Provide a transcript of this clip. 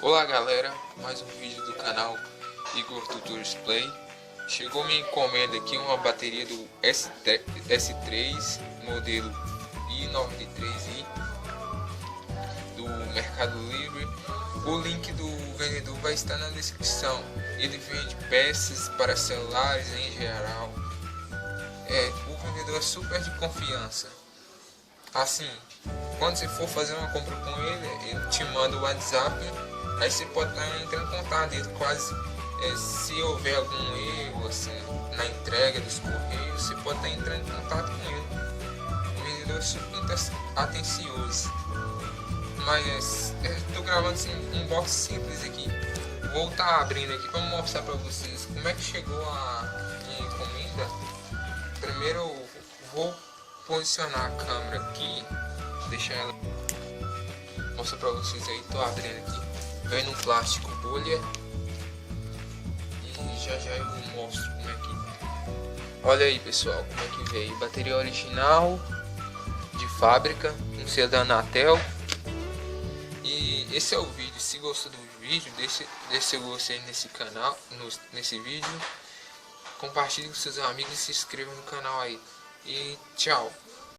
Olá galera, mais um vídeo do canal Igor Tutores Play. Chegou minha encomenda aqui, uma bateria do S3 modelo i93i do Mercado Livre. O link do vendedor vai estar na descrição. Ele vende peças para celulares em geral. O vendedor é super de confiança. Assim, quando você for fazer uma compra com ele te manda o WhatsApp. Aí você pode estar entrando em contato dele se houver algum erro assim, na entrega dos correios, você pode estar entrando em contato com ele. O vendedor é super atencioso. Mas estou gravando assim, um box simples aqui. Vou estar abrindo aqui para mostrar para vocês como é que chegou a minha encomenda. Primeiro eu vou posicionar a câmera aqui, deixar ela, mostrar para vocês aí. Estou abrindo aqui. Vem no plástico bolha e já eu mostro como é que. Olha aí pessoal, como é que veio. Bateria original de fábrica, um selo da Anatel. E esse é o vídeo. Se gostou do vídeo, deixe seu gostei nesse canal, nesse vídeo. Compartilhe com seus amigos e se inscreva no canal aí. E tchau.